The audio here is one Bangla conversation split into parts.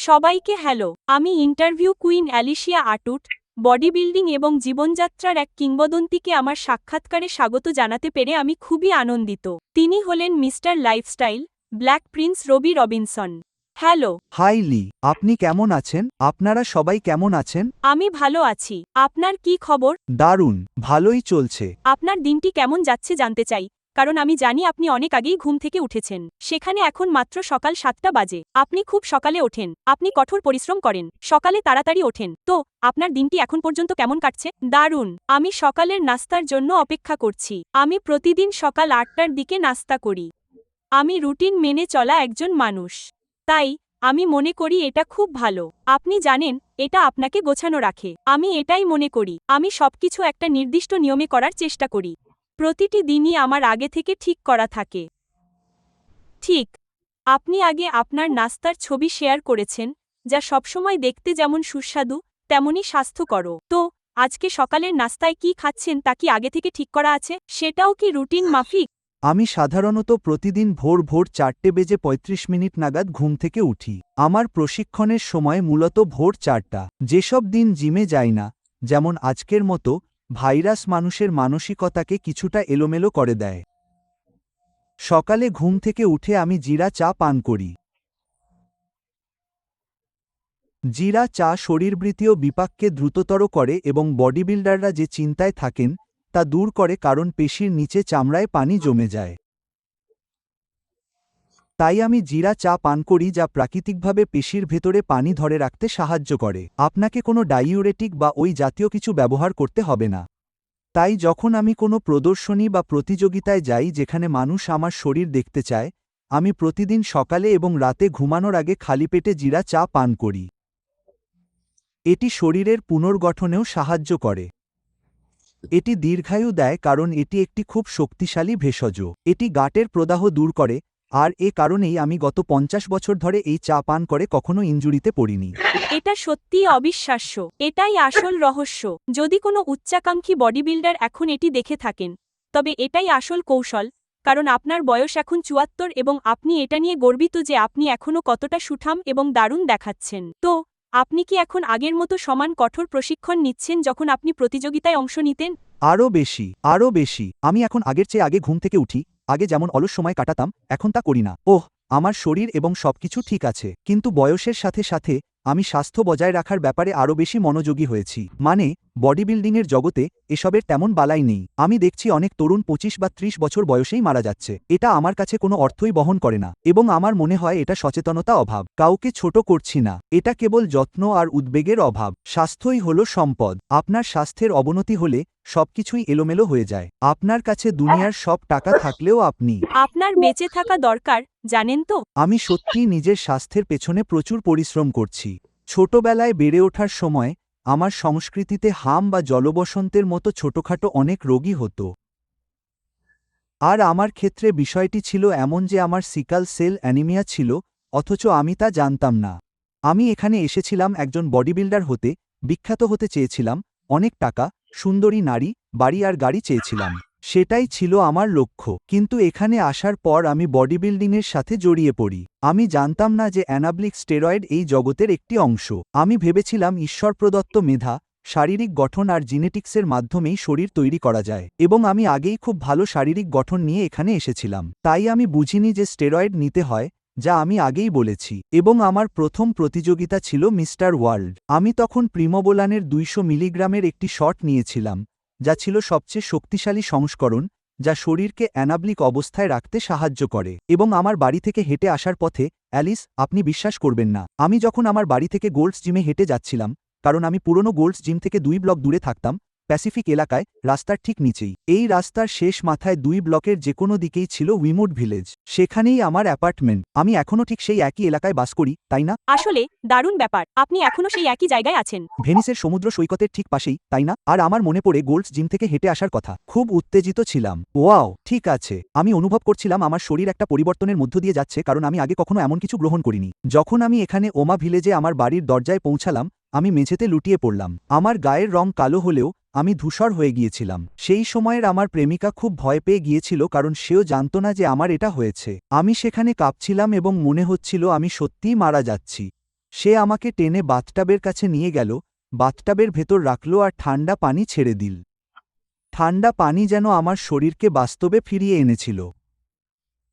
সবাইকে হ্যালো, আমি ইন্টারভিউ কুইন অ্যালিশিয়া আটুট, বডি বিল্ডিং এবং জীবনযাত্রার এক কিংবদন্তিকে আমার সাক্ষাৎকারে স্বাগত জানাতে পেরে আমি খুবই আনন্দিত। তিনি হলেন মিস্টার লাইফস্টাইল, ব্ল্যাক প্রিন্স রবি রবিনসন। হ্যালো। হাই লি, আপনি কেমন আছেন? আপনারা সবাই কেমন আছেন? আমি ভালো আছি। আপনার কি খবর? দারুণ, ভালোই চলছে। আপনার দিনটি কেমন যাচ্ছে জানতে চাই, কারণ আমি জানি আপনি অনেক আগেই ঘুম থেকে উঠেছেন। সেখানে এখন মাত্র সকাল 7টা বাজে। আপনি খুব সকালে ওঠেন, আপনি কঠোর পরিশ্রম করেন, সকালে তাড়াতাড়ি ওঠেন। তো আপনার দিনটি এখন পর্যন্ত কেমন কাটছে? দারুণ। আমি সকালের নাস্তার জন্য অপেক্ষা করছি। আমি প্রতিদিন সকাল 8টার দিকে নাস্তা করি। আমি রুটিন মেনে চলা একজন মানুষ। তাই আমি মনে করি এটা খুব ভালো। আপনি জানেন, এটা আপনাকে গোছানো রাখে। আমি এটাই মনে করি। আমি সবকিছু একটা নির্দিষ্ট নিয়মে করার চেষ্টা করি। প্রতিটি দিনই আমার আগে থেকে ঠিক করা থাকে। ঠিক। আপনি আগে আপনার নাস্তার ছবি শেয়ার করেছেন, যা সবসময় দেখতে যেমন সুস্বাদু, তেমনই স্বাস্থ্যকর। তো আজকে সকালের নাস্তায় কি খাচ্ছেন তা কি আগে থেকে ঠিক করা আছে? সেটাও কি রুটিন মাফিক? আমি সাধারণত প্রতিদিন ভোর 4:35 নাগাদ ঘুম থেকে উঠি। আমার প্রশিক্ষণের সময় মূলত ভোর 4টা। যেসব দিন জিমে যাই না, যেমন আজকের মতো, ভাইরাস মানুষের মানসিকতাকে কিছুটা এলোমেলো করে দেয়। সকালে ঘুম থেকে উঠে আমি জিরা চা পান করি। জিরা চা শরীরবৃত্তীয় বিপাককে দ্রুততর করে এবং বডি বিল্ডাররা যে চিন্তায় থাকেন তা দূর করে, কারণ পেশির নিচে চামড়ায় পানি জমে যায়। তাই আমি জিরা চা পান করি, যা প্রাকৃতিকভাবে পেশির ভেতরে পানি ধরে রাখতে সাহায্য করে। আপনাকে কোনো ডাইউরেটিক বা ওই জাতীয় কিছু ব্যবহার করতে হবে না। তাই যখন আমি কোনো প্রদর্শনী বা প্রতিযোগিতায় যাই যেখানে মানুষ আমার শরীর দেখতে চায়, আমি প্রতিদিন সকালে এবং রাতে ঘুমানোর আগে খালি পেটে জিরা চা পান করি। এটি শরীরের পুনর্গঠনেও সাহায্য করে। এটি দীর্ঘায়ু দেয় কারণ এটি একটি খুব শক্তিশালী ভেষজ। এটি গাটের প্রদাহ দূর করে, আর এ কারণেই আমি গত 50 বছর ধরে এই চা পান করে কখনো ইনজুরিতে পড়িনি। এটা সত্যিই অবিশ্বাস্য। এটাই আসল রহস্য। যদি কোনো উচ্চাকাঙ্ক্ষী বডি বিল্ডার এখন এটি দেখে থাকেন, তবে এটাই আসল কৌশল, কারণ আপনার বয়স এখন 74 এবং আপনি এটা নিয়ে গর্বিত যে আপনি এখনও কতটা সুঠাম এবং দারুণ দেখাচ্ছেন। তো আপনি কি এখন আগের মতো সমান কঠোর প্রশিক্ষণ নিচ্ছেন যখন আপনি প্রতিযোগিতায় অংশ নিতেন? আরও বেশি, আরও বেশি। আমি এখন আগের চেয়ে আগে ঘুম থেকে উঠি। আগে যেমন অলস সময় কাটাতাম, এখন তা করি না। আমার শরীর এবং সবকিছু ঠিক আছে, কিন্তু বয়সের সাথে সাথে আমি স্বাস্থ্য বজায় রাখার ব্যাপারে আরও বেশি মনোযোগী হয়েছি। মানে, বডি বিল্ডিংয়ের জগতে এসবের তেমন বালাই নেই। আমি দেখছি অনেক তরুণ 25 বা 30 বছর বয়সেই মারা যাচ্ছে। এটা আমার কাছে কোনো অর্থই বহন করে না, এবং আমার মনে হয় এটা সচেতনতা অভাব। কাউকে ছোট করছি না, এটা কেবল যত্ন আর উদ্বেগের অভাব। স্বাস্থ্যই হলো সম্পদ। আপনার স্বাস্থ্যের অবনতি হলে সবকিছুই এলোমেলো হয়ে যায়। আপনার কাছে দুনিয়ার সব টাকা থাকলেও আপনি। আপনার বেঁচে থাকা দরকার, জানেন তো? আমি সত্যিই নিজের স্বাস্থ্যের পেছনে প্রচুর পরিশ্রম করছি। ছোটবেলায় বেড়ে ওঠার সময় আমার সংস্কৃতিতে হাম বা জলবসন্তের মতো ছোটখাটো অনেক রোগী হতো। আর আমার ক্ষেত্রে বিষয়টি ছিল এমন যে আমার সিকাল সেল অ্যানিমিয়া ছিল, অথচ আমি তা জানতাম না। আমি এখানে এসেছিলাম একজন বডি বিল্ডার হতে, বিখ্যাত হতে চেয়েছিলাম, অনেক টাকা, সুন্দরী নারী, বাড়ি আর গাড়ি চেয়েছিলাম। সেটাই ছিল আমার লক্ষ্য। কিন্তু এখানে আসার পর আমি বডি বিল্ডিংয়ের সাথে জড়িয়ে পড়ি। আমি জানতাম না যে অ্যানাবলিক স্টেরয়েড এই জগতের একটি অংশ। আমি ভেবেছিলাম ঈশ্বর প্রদত্ত মেধা, শারীরিক গঠন আর জিনেটিক্সের মাধ্যমেই শরীর তৈরি করা যায়, এবং আমি আগেই খুব ভালো শারীরিক গঠন নিয়ে এখানে এসেছিলাম। তাই আমি বুঝিনি যে স্টেরয়েড নিতে হয়, যা আমি আগেই বলেছি। এবং আমার প্রথম প্রতিযোগিতা ছিল মিস্টার ওয়ার্ল্ড। আমি তখন প্রিমোবোলানের 200 মিলিগ্রামের একটি শট নিয়েছিলাম, যা ছিল সবচেয়ে শক্তিশালী সংস্করণ, যা শরীরকে অ্যানাবলিক অবস্থায় রাখতে সাহায্য করে। এবং আমার বাড়ি থেকে হেঁটে আসার পথে, অ্যালিস, আপনি বিশ্বাস করবেন না, আমি যখন আমার বাড়ি থেকে গোল্ডস জিমে হেঁটে যাচ্ছিলাম, কারণ আমি পুরনো গোল্ডস জিম থেকে 2 ব্লক দূরে থাকতাম, প্যাসিফিক এলাকায়, রাস্তার ঠিক নিচেই, এই রাস্তার শেষ মাথায় 2 ব্লকের যেকোনো দিকেই ছিল উইমুড ভিলেজ। সেখানেই আমার অ্যাপার্টমেন্ট। আমি এখনও ঠিক সেই একই এলাকায় বাস করি, তাই না? আসলে দারুণ ব্যাপার, আপনি এখনও সেই একই জায়গায় আছেন। ভেনিসের সমুদ্র সৈকতের ঠিক পাশেই, তাই না? আর আমার মনে পড়ে গোল্ডস জিম থেকে হেঁটে আসার কথা। খুব উত্তেজিত ছিলাম। ওয়াও, ঠিক আছে। আমি অনুভব করছিলাম আমার শরীর একটা পরিবর্তনের মধ্য দিয়ে যাচ্ছে, কারণ আমি আগে কখনো এমন কিছু গ্রহণ করিনি। যখন আমি এখানে ওমা ভিলেজে আমার বাড়ির দরজায় পৌঁছালাম, আমি মেঝেতে লুটিয়ে পড়লাম। আমার গায়ের রং কালো হলেও আমি ধূসর হয়ে গিয়েছিলাম। সেই সময়ের আমার প্রেমিকা খুব ভয় পেয়ে গিয়েছিল, কারণ সেও জানত না যে আমার এটা হয়েছে। আমি সেখানে কাঁপছিলাম এবং মনে হচ্ছিল আমি সত্যিই মারা যাচ্ছি। সে আমাকে টেনে বাথটাবের কাছে নিয়ে গেল, বাথটাবের ভেতর রাখল আর ঠান্ডা পানি ছেড়ে দিল। ঠান্ডা পানি যেন আমার শরীরকে বাস্তবে ফিরিয়ে এনেছিল।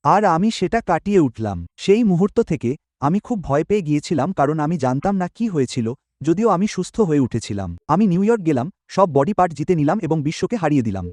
আর আমি সেটা কাটিয়ে উঠলাম। সেই মুহূর্ত থেকে আমি খুব ভয় পেয়ে গিয়েছিলাম, কারণ আমি জানতাম না কি হয়েছিল, যদিও আমি সুস্থ হয়ে উঠেছিলাম। আমি নিউ ইয়র্ক গেলাম, সব বডি পার্ট জিতে নিলাম এবং বিশ্বকে হারিয়ে দিলাম।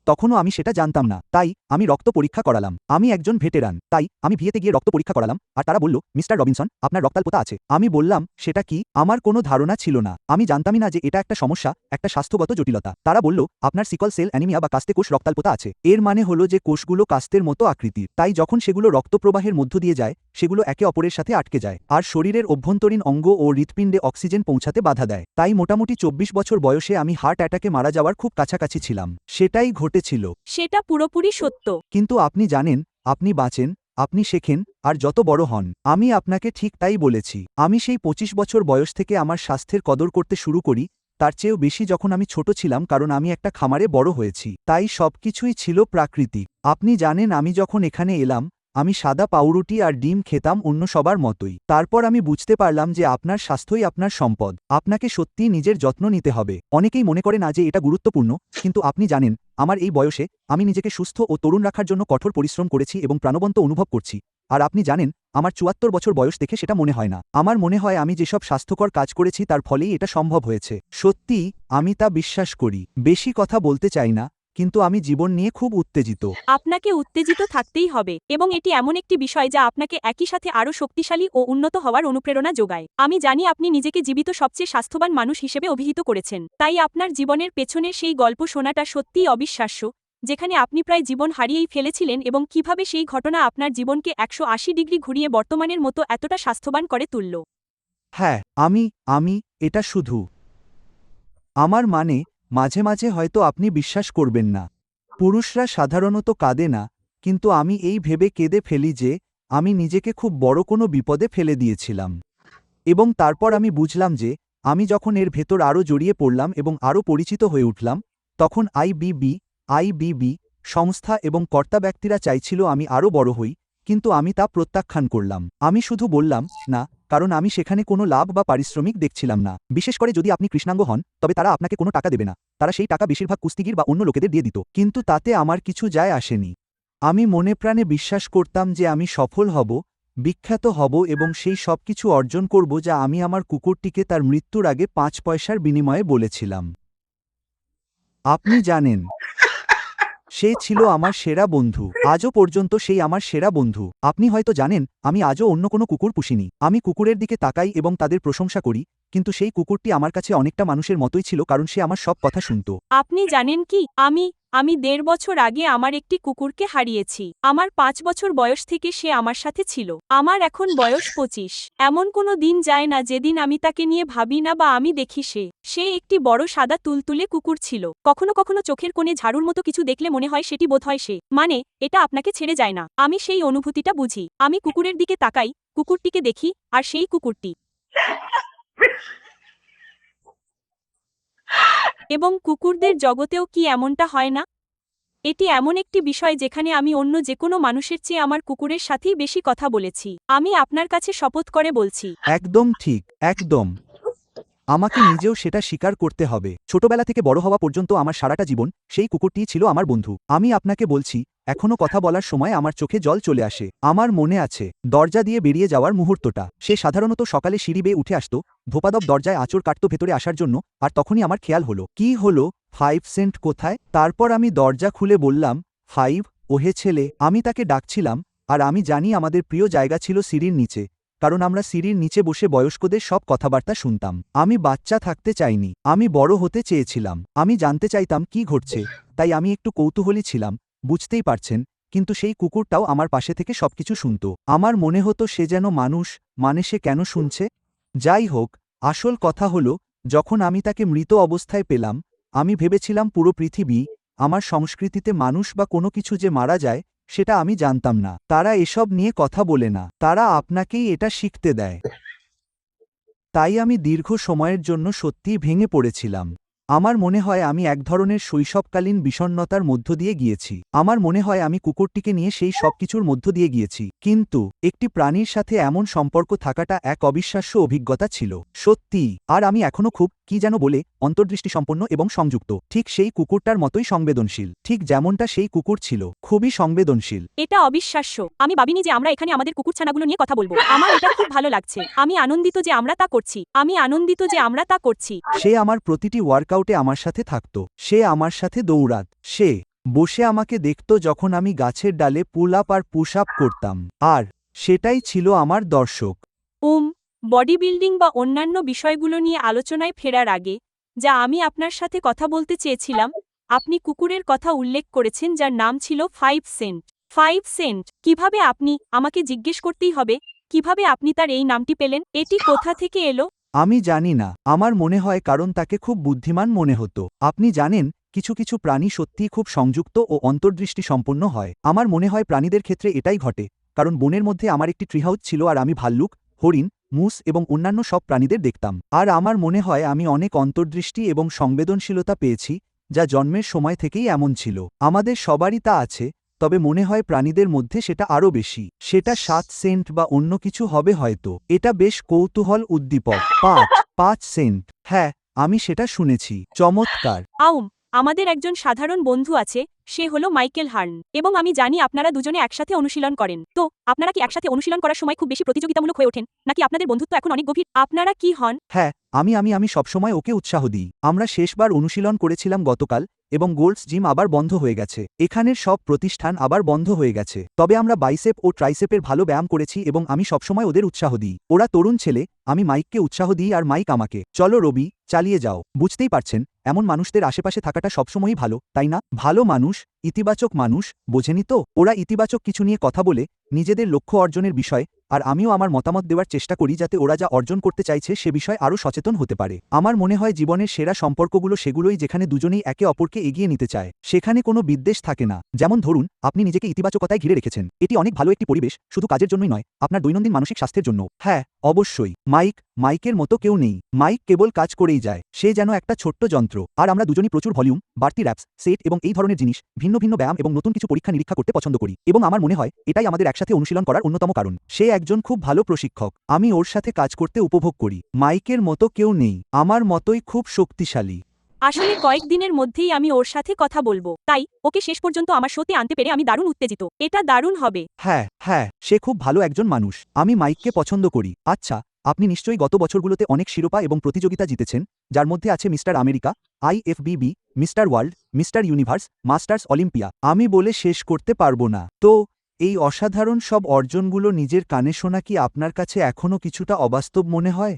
তখনও আমি সেটা জানতাম না, তাই আমি রক্ত পরীক্ষা করালাম। আমি একজন ভেটেরান, তাই আমি ভিয়েতে গিয়ে রক্ত পরীক্ষা করালাম, আর তারা বলল, মিস্টার রবিনসন, আপনার রক্তাল্পতা আছে। আমি বললাম, সেটা কি? আমার কোনো ধারণা ছিল না। আমি জানতামই না যে এটা একটা সমস্যা, একটা স্বাস্থ্যগত জটিলতা। তারা বলল, আপনার সিকল সেল অ্যানিমিয়া বা কাস্তে কোষ রক্তাল্পতা আছে। এর মানে হলো যে কোষগুলো কাস্তের মতো আকৃতির, তাই যখন সেগুলো রক্তপ্রবাহের মধ্য দিয়ে যায়, সেগুলো একে অপরের সাথে আটকে যায়, আর শরীরের অভ্যন্তরীণ অঙ্গ ও হৃৎপিণ্ডে অক্সিজেন পৌঁছাতে বাধা দেয়। তাই মোটামুটি 24 বছর বয়সে আমি হার্ট অ্যাটাকে মারা যাওয়ার খুব কাছাকাছি ছিলাম। সেটাই ঘটেছিল। সেটা পুরোপুরি সত্য। কিন্তু আপনি জানেন, আপনি বাঁচেন, আপনি শেখেন, আর যত বড় হন। আমি আপনাকে ঠিক তাই বলেছি। আমি সেই 25 বছর বয়স থেকে আমার স্বাস্থ্যের কদর করতে শুরু করি, তার চেয়েও বেশি যখন আমি ছোট ছিলাম, কারণ আমি একটা খামারে বড় হয়েছি। তাই সবকিছুই ছিল প্রাকৃতিক। আপনি জানেন, আমি যখন এখানে এলাম, আমি সাদা পাউরুটি আর ডিম খেতাম অন্য সবার মতোই। তারপর আমি বুঝতে পারলাম যে আপনার স্বাস্থ্যই আপনার সম্পদ। আপনাকে সত্যিই নিজের যত্ন নিতে হবে। অনেকেই মনে করে না যে এটা গুরুত্বপূর্ণ, কিন্তু আপনি জানেন, আমার এই বয়সে আমি নিজেকে সুস্থ ও তরুণ রাখার জন্য কঠোর পরিশ্রম করেছি এবং প্রাণবন্ত অনুভব করছি। আর আপনি জানেন, আমার 74 বছর বয়স দেখে সেটা মনে হয় না। আমার মনে হয় আমি যেসব স্বাস্থ্যকর কাজ করেছি তার ফলেই এটা সম্ভব হয়েছে। সত্যিই আমি তা বিশ্বাস করি। বেশি কথা বলতে চাই না, কিন্তু আমি জীবন নিয়ে খুব উত্তেজিত। আপনাকে উত্তেজিত থাকতেই হবে, এবং এটি এমন একটি বিষয় যা আপনাকে একই সাথে আরও শক্তিশালী ও উন্নত হওয়ার অনুপ্রেরণা যোগায়। আমি জানি আপনি নিজেকে জীবিত সবচেয়ে স্বাস্থ্যবান মানুষ হিসেবে অভিহিত করেছেন, তাই আপনার জীবনের পেছনের সেই গল্প শোনাটা সত্যিই অবিশ্বাস্য, যেখানে আপনি প্রায় জীবন হারিয়েই ফেলেছিলেন এবং কিভাবে সেই ঘটনা আপনার জীবনকে 180 ডিগ্রি ঘুরিয়ে বর্তমানের মতো এতটা স্বাস্থ্যবান করে তুলল। হ্যাঁ, আমি এটা শুধু আমার মানে, মাঝে মাঝে হয়তো আপনি বিশ্বাস করবেন না, পুরুষরা সাধারণত কাঁদে না, কিন্তু আমি এই ভেবে কেঁদে ফেলি যে আমি নিজেকে খুব বড় কোনো বিপদে ফেলে দিয়েছিলাম। এবং তারপর আমি বুঝলাম যে আমি যখন এর ভেতর আরও জড়িয়ে পড়লাম এবং আরও পরিচিত হয়ে উঠলাম, তখন আইবিবি সংস্থা এবং কর্তা ব্যক্তিরা চাইছিল আমি আরও বড় হই, কিন্তু আমি তা প্রত্যাখ্যান করলাম। আমি শুধু বললাম না, কারণ আমি সেখানে কোনো লাভ বা পারিশ্রমিক দেখছিলাম না। বিশেষ করে যদি আপনি কৃষ্ণাঙ্গ হন, তবে তারা আপনাকে কোনো টাকা দেবে না। তারা সেই টাকা বেশিরভাগ কুস্তিগির বা অন্য লোকেদের দিয়ে দিত। কিন্তু তাতে আমার কিছু যায় আসেনি। আমি মনে প্রাণে বিশ্বাস করতাম যে আমি সফল হব, বিখ্যাত হব এবং সেই সব কিছু অর্জন করব যা আমি আমার কুকুরটিকে তার মৃত্যুর আগে 5 পয়সার বিনিময়ে বলেছিলাম। আপনি জানেন, সে ছিল আমার সেরা বন্ধু। আজও পর্যন্ত সেই আমার সেরা বন্ধু। আপনি হয়তো জানেন, আমি আজও অন্য কোনো কুকুর পুষিনি। আমি কুকুরের দিকে তাকাই এবং তাদের প্রশংসা করি, কিন্তু সেই কুকুরটি আমার কাছে অনেকটা মানুষের মতোই ছিল, কারণ সে আমার সব কথা শুনত। আপনি জানেন কি, আমি 1.5 বছর আগে আমার একটি কুকুরকে হারিয়েছি। আমার 5 বছর বয়স থেকে সে আমার সাথে ছিল। আমার এখন বয়স 25। এমন কোনো দিন যায় না যেদিন আমি তাকে নিয়ে ভাবি না বা আমি দেখি সে একটি বড় সাদা তুলতুলে কুকুর ছিল। কখনো কখনো চোখের কোণে ঝাড়ুর মতো কিছু দেখলে মনে হয় সেটি বোধহয় সে। মানে, এটা আপনাকে ছেড়ে যায় না। আমি সেই অনুভূতিটা বুঝি। আমি কুকুরের দিকে তাকাই, কুকুরটিকে দেখি, আর সেই কুকুরটি। এবং কুকুরদের জগতেও কি এমনটা হয় না? এটি এমন একটি বিষয় যেখানে আমি অন্য যেকোনো মানুষের চেয়ে আমার কুকুরের সাথেই বেশি কথা বলেছি। আমি আপনার কাছে শপথ করে বলছি। একদম ঠিক, একদম। আমাকে নিজেও সেটা স্বীকার করতে হবে। ছোটবেলা থেকে বড় হওয়া পর্যন্ত আমার সারাটা জীবন সেই কুকুরটিই ছিল আমার বন্ধু। আমি আপনাকে বলছি, এখনো কথা বলার সময় আমার চোখে জল চলে আসে। আমার মনে আছে দরজা দিয়ে বেরিয়ে যাওয়ার মুহূর্তটা। সে সাধারণত সকালে সিঁড়ি বেয়ে উঠে আসত, ধোপাদপ দরজায় আঁচড় কাটত ভেতরে আসার জন্য, আর তখনই আমার খেয়াল হলো, কি হলো, 5 সেন্ট কোথায়? তারপর আমি দরজা খুলে বললাম, 5, ওহে ছেলে। আমি তাকে ডাকছিলাম, আর আমি জানি আমাদের প্রিয় জায়গা ছিল সিঁড়ির নিচে, কারণ আমরা সিঁড়ির নিচে বসে বয়স্কদের সব কথাবার্তা শুনতাম। আমি বাচ্চা থাকতে চাইনি, আমি বড় হতে চেয়েছিলাম। আমি জানতে চাইতাম কি ঘটছে, তাই আমি একটু কৌতূহলী ছিলাম, বুঝতেই পারছেন। কিন্তু সেই কুকুরটাও আমার পাশে থেকে সবকিছু শুনত। আমার মনে হতো সে যেন মানুষ, মানে সে কেন শুনছে? যাই হোক, আসল কথা হলো, যখন আমি তাকে মৃত অবস্থায় পেলাম, আমি ভেবেছিলাম পুরো পৃথিবী, আমার সংস্কৃতিতে মানুষ বা কোনো কিছু যে মারা যায়, সেটা আমি জানতাম না। তারা এসব নিয়ে কথা বলে না, তারা আপনাকেই এটা শিখতে দেয়। তাই আমি দীর্ঘ সময়ের জন্য সত্যিই ভেঙে পড়েছিলাম। আমার মনে হয় আমি এক ধরনের শৈশবকালীন বিষণ্ণতার মধ্য দিয়ে গিয়েছি। আমার মনে হয় আমি কুকুরটিকে নিয়ে সেই সবকিছুর মধ্য দিয়ে গিয়েছি। কিন্তু একটি প্রাণীর সাথে এমন সম্পর্ক থাকাটা এক অবিশ্বাস্য অভিজ্ঞতা ছিল। সত্যি। আর আমি এখনো খুব কি যেন বলে অন্তর্দৃষ্টি সম্পন্ন এবং সংযুক্ত। ঠিক সেই কুকুরটার মতোই সংবেদনশীল। ঠিক যেমনটা সেই কুকুর ছিল। খুবই সংবেদনশীল। এটা অবিশ্বাস্য। আমি ভাবিনি যে আমরা এখানে আমাদের কুকুরছানাগুলো নিয়ে কথা বলবো। আমার এটা খুব ভালো লাগছে। আমি আনন্দিত যে আমরা তা করছি। আমি আনন্দিত যে আমরা তা করছি। সে আমার প্রতিটি ওয়ার্কআউটে আমার সাথে থাকত। সে আমার সাথে দৌড়াত। সে বসে আমাকে দেখত যখন আমি গাছের ডালে পুল আপ আর পুশ আপ করতাম। আর সেটাই ছিল আমার দর্শক। বডি বিল্ডিং বা অন্যান্য বিষয়গুলো নিয়ে আলোচনায় ফেরার আগে যা আমি আপনার সাথে কথা বলতে চেয়েছিলাম, আপনি কুকুরের কথা উল্লেখ করেছেন যার নাম ছিল 5 সেন্ট। 5 সেন্ট কিভাবে আপনি আমাকে জিজ্ঞেস করতেই হবে কিভাবে আপনি তার এই নামটি পেলেন? এটি কোথা থেকে এলো? আমি জানি না। আমার মনে হয় কারণ তাকে খুব বুদ্ধিমান মনে হতো। আপনি জানেন, কিছু কিছু প্রাণী সত্যিই খুব সংযুক্ত ও অন্তর্দৃষ্টি সম্পন্ন হয়। আমার মনে হয় প্রাণীদের ক্ষেত্রে এটাই ঘটে, কারণ বনের মধ্যে আমার একটি ট্রিহাউস ছিল আর আমি ভাল্লুক, হরিণ, মুস এবং অন্যান্য সব প্রাণীদের দেখতাম। আর আমার মনে হয় আমি অনেক অন্তর্দৃষ্টি এবং সংবেদনশীলতা পেয়েছি, যা জন্মের সময় থেকেই এমন ছিল। আমাদের সবারই তা আছে, তবে মনে হয় প্রাণীদের মধ্যে সেটা আরও বেশি। সেটা 7 সেন্ট বা অন্য কিছু হবে হয়তো। এটা বেশ কৌতূহল উদ্দীপক। 5 সেন্ট। হ্যাঁ, আমি সেটা শুনেছি। চমৎকার। আমাদের একজন সাধারণ বন্ধু আছে, সে হলো মাইকেল হার্ন, এবং আমি জানি আপনারা দুজনে একসাথে অনুশীলন করেন। তো আপনারা কি একসাথে অনুশীলন করার সময় খুব বেশি প্রতিযোগিতামূলক হয়ে ওঠেন, নাকি আপনাদের বন্ধুত্ব এখন অনেক গভীর? আপনারা কি হন? হ্যাঁ, আমি সবসময় ওকে উৎসাহ দিই। আমরা শেষবার অনুশীলন করেছিলাম গতকাল, এবং গোল্ডস জিম আবার বন্ধ হয়ে গেছে। এখানের সব প্রতিষ্ঠান আবার বন্ধ হয়ে গেছে। তবে আমরা বাইসেপ ও ট্রাইসেপের ভালো ব্যায়াম করেছি এবং আমি সবসময় ওদের উৎসাহ দিই। ওরা তরুণ ছেলে, আমি মাইককে উৎসাহ দিই আর মাইক আমাকে। চলো রবি, চালিয়ে যাও। বুঝতেই পারছেন, এমন মানুষদের আশেপাশে থাকাটা সবসময়ই ভালো, তাই না? ভালো মানুষ, ইতিবাচক মানুষ, বোঝেনি তো? ওরা ইতিবাচক কিছু নিয়ে কথা বলে, নিজেদের লক্ষ্য অর্জনের বিষয়, আর আমিও আমার মতামত দেওয়ার চেষ্টা করি যাতে ওরা যা অর্জন করতে চাইছে সে বিষয়ে আরও সচেতন হতে পারে। আমার মনে হয় জীবনের সেরা সম্পর্কগুলো সেগুলোই যেখানে দুজনেই একে অপরকে এগিয়ে নিতে চায়। সেখানে কোনো বিদ্বেষ থাকে না। যেমন ধরুন, আপনি নিজেকে ইতিবাচকতায় ঘিরে রেখেছেন। এটি অনেক ভালো একটি পরিবেশ, শুধু কাজের জন্যই নয়, আপনার দৈনন্দিন মানসিক স্বাস্থ্যের জন্য। হ্যাঁ, অবশ্যই। মাইকের মতো কেউ নেই। মাইক কেবল কাজ করেই যায়। সে যেন একটা ছোট্ট যন্ত্র। আর আমরা দুজনই প্রচুর ভলিউম, বাড়তি র্যাপস, সেট এবং এই ধরনের জিনিস, ভিন্ন ভিন্ন ব্যায়াম এবং নতুন কিছু পরীক্ষা নিরীক্ষা করতে পছন্দ করি। এবং আমার মনে হয় এটাই আমাদের একসাথে অনুশীলন করার অন্যতম কারণ। সে একজন খুব ভালো প্রশিক্ষক। আমি ওর সাথে কাজ করতে উপভোগ করি। মাইকের মতো কেউ নেই। আমার মতোই খুব শক্তিশালী। আসলে কয়েকদিনের মধ্যেই আমি ওর সাথে কথা বলবো, তাই ওকে শেষ পর্যন্ত আমার শোতে আনতে পেরে আমি দারুণ উত্তেজিত। এটা দারুণ হবে। হ্যাঁ, সে খুব ভালো একজন মানুষ। আমি মাইককে পছন্দ করি। আচ্ছা, আপনি নিশ্চয়ই গত বছরগুলোতে অনেক শিরোপা এবং প্রতিযোগিতা জিতেছেন, যার মধ্যে আছে mister America, IFBB, mister world, mister universe, masters Olympia. আমি বলে শেষ করতে পারবো না। তো এই অসাধারণ সব অর্জনগুলো নিজের কানে শোনা কি আপনার কাছে এখনও কিছুটা অবাস্তব মনে হয়?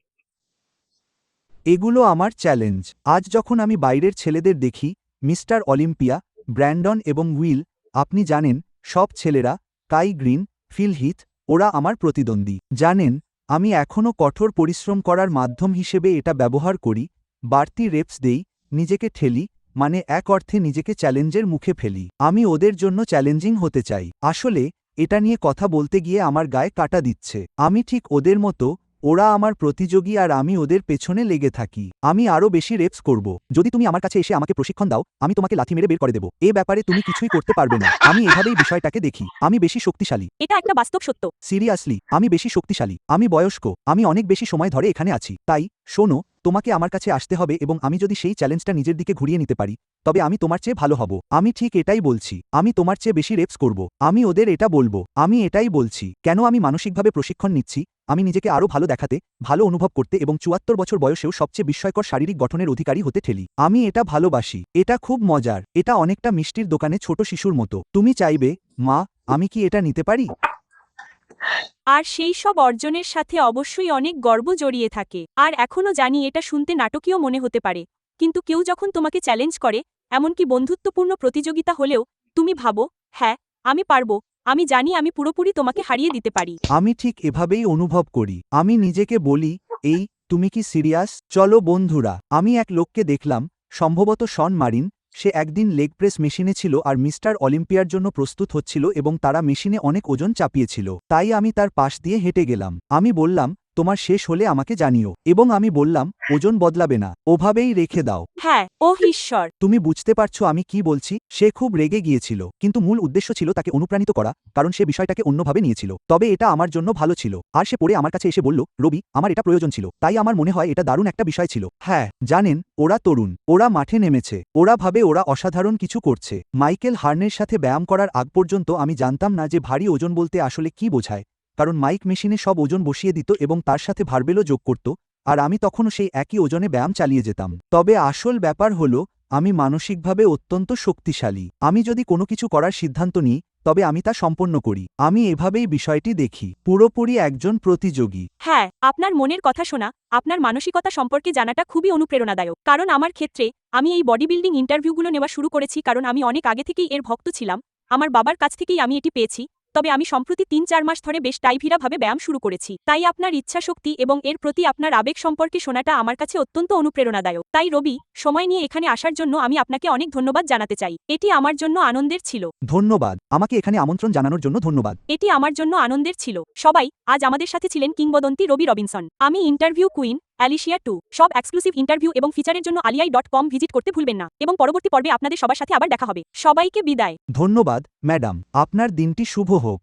এগুলো আমার চ্যালেঞ্জ। আজ যখন আমি বাইরের ছেলেদের দেখি, মিস্টার অলিম্পিয়া, ব্র্যান্ডন এবং উইল, আপনি জানেন, সব ছেলেরা, কাই গ্রিন, ফিল হিথ, ওরা আমার প্রতিদ্বন্দ্বী। জানেন, আমি এখনও কঠোর পরিশ্রম করার মাধ্যম হিসেবে এটা ব্যবহার করি, বাড়তি রেপস দেই, নিজেকে ঠেলি, মানে এক অর্থে নিজেকে চ্যালেঞ্জের মুখে ফেলি। আমি ওদের জন্য চ্যালেঞ্জিং হতে চাই। আসলে এটা নিয়ে কথা বলতে গিয়ে আমার গায়ে কাটা দিচ্ছে। আমি ঠিক ওদের মতো, ওরা আমার প্রতিযোগী আর আমি ওদের পেছনে লেগে থাকি। আমি আরও বেশি রেপস করব। যদি তুমি আমার কাছে এসে আমাকে প্রশিক্ষণ দাও, আমি তোমাকে লাথি মেরে বের করে দেব। এ ব্যাপারে তুমি কিছুই করতে পারবে না। আমি এভাবেই বিষয়টাকে দেখি। আমি বেশি শক্তিশালী। এটা একটা বাস্তব সত্য। সিরিয়াসলি, আমি বেশি শক্তিশালী। আমি বয়স্ক। আমি অনেক বেশি সময় ধরে এখানে আছি। তাই, শোনো, তোমাকে আমার কাছে আসতে হবে এবং আমি যদি সেই চ্যালেঞ্জটা নিজের দিকে ঘুরিয়ে নিতে পারি, তবে আমি তোমার চেয়ে ভালো হব। আমি ঠিক এটাই বলছি। আমি তোমার চেয়ে বেশি রেপস করব। আমি ওদের এটা বলবো। আমি এটাই বলছি। কেন আমি মানসিকভাবে প্রশিক্ষণ নিচ্ছি? আমি নিজেকে আরও ভালো দেখাতে, ভালো অনুভব করতে এবং ৭৪ বছর বয়সেও সবচেয়ে বিস্ময়কর শারীরিক গঠনের অধিকারী হতে ঠেলি। আমি এটা ভালোবাসি। এটা খুব মজার। এটা অনেকটা মিষ্টির দোকানে ছোট শিশুর মতো। তুমি চাইবে, মা, আমি কি এটা নিতে পারি? আর সেই সব অর্জনের সাথে অবশ্যই অনেক গর্ব জড়িয়ে থাকে। আর এখনও জানি এটা শুনতে নাটকীয় মনে হতে পারে, কিন্তু কেউ যখন তোমাকে চ্যালেঞ্জ করে, এমনকি বন্ধুত্বপূর্ণ প্রতিযোগিতা হলেও, তুমি ভাবো, হ্যাঁ, আমি পারবো, আমি জানি আমি পুরোপুরি তোমাকে হারিয়ে দিতে পারি। আমি ঠিক এভাবেই অনুভব করি। আমি নিজেকে বলি, তুমি কি সিরিয়াস? চলো বন্ধুরা। আমি এক লোককে দেখলাম, সম্ভবত শন মারিন, সে একদিন লেগ প্রেস মেশিনে ছিল আর মিস্টার অলিম্পিয়ার জন্য প্রস্তুত হচ্ছিল এবং তারা মেশিনে অনেক ওজন চাপিয়েছিল। তাই আমি তার পাশ দিয়ে হেঁটে গেলাম। আমি বললাম, তোমার শেষ হলে আমাকে জানিও। এবং আমি বললাম, ওজন বদলাবে না, ওভাবেই রেখে দাও। হ্যাঁ, ওহ ঈশ্বর। তুমি বুঝতে পারছো আমি কি বলছি? সে খুব রেগে গিয়েছিল, কিন্তু মূল উদ্দেশ্য ছিল তাকে অনুপ্রাণিত করা, কারণ সে বিষয়টাকে অন্যভাবে নিয়েছিল। তবে এটা আমার জন্য ভালো ছিল। আর সে পরে আমার কাছে এসে বলল, রবি, আমার এটা প্রয়োজন ছিল, তাই আমার মনে হয় এটা দারুণ একটা বিষয় ছিল। হ্যাঁ, জানেন, ওরা তরুণ, ওরা মাঠে নেমেছে, ওরা ভাবে ওরা অসাধারণ কিছু করছে। মাইকেল হার্নের সাথে ব্যায়াম করার আগ পর্যন্ত আমি জানতাম না যে ভারী ওজন বলতে আসলে কি বোঝায়, কারণ মাইক মেশিনে সব ওজন বসিয়ে দিত এবং তার সাথে ভারবেলও যোগ করত, আর আমি তখনও সেই একই ওজনে ব্যায়াম চালিয়ে যেতাম। তবে আসল ব্যাপার হলো, আমি মানসিকভাবে অত্যন্ত শক্তিশালী। আমি যদি কোনো কিছু করার সিদ্ধান্ত নিই, তবে আমি তা সম্পন্ন করি। আমি এভাবেই বিষয়টি দেখি, পুরোপুরি একজন প্রতিযোগী। হ্যাঁ, আপনার মনের কথা শোনা, আপনার মানসিকতা সম্পর্কে জানাটা খুবই অনুপ্রেরণাদায়ক। কারণ আমার ক্ষেত্রে, আমি এই বডি বিল্ডিং ইন্টারভিউগুলো নেওয়া শুরু করেছি কারণ আমি অনেক আগে থেকেই এর ভক্ত ছিলাম। আমার বাবার কাছ থেকেই আমি এটি পেয়েছি। তবে আমি সম্প্রতি ৩-৪ মাস ধরে বেশ টাইভিরাভাবে ব্যায়াম শুরু করেছি। তাই আপনার ইচ্ছাশক্তি এবং এর প্রতি আপনার আবেগ সম্পর্কে শোনাটা আমার কাছে অত্যন্ত অনুপ্রেরণাদায়ক। তাই রবি, সময় নিয়ে এখানে আসার জন্য আমি আপনাকে অনেক ধন্যবাদ জানাতে চাই। এটি আমার জন্য আনন্দের ছিল। ধন্যবাদ, আমাকে এখানে আমন্ত্রণ জানানোর জন্য ধন্যবাদ। এটি আমার জন্য আনন্দের ছিল। সবাই, আজ আমাদের সাথে ছিলেন কিংবদন্তি রবি রবিনসন। আমি ইন্টারভিউ কুইন, অ্যালিশিয়া 2। সব এক্সক্লুসিভ ইন্টারভিউ এবং ফিচারের জন্য aliai.com ভিজিট করতে ভুলবেন না। এবং পরবর্তী পর্বে আপনাদের সবার সাথে আবার দেখা হবে। সবাইকে বিদায়। ধন্যবাদ, ম্যাডাম, আপনার দিনটি শুভ হোক।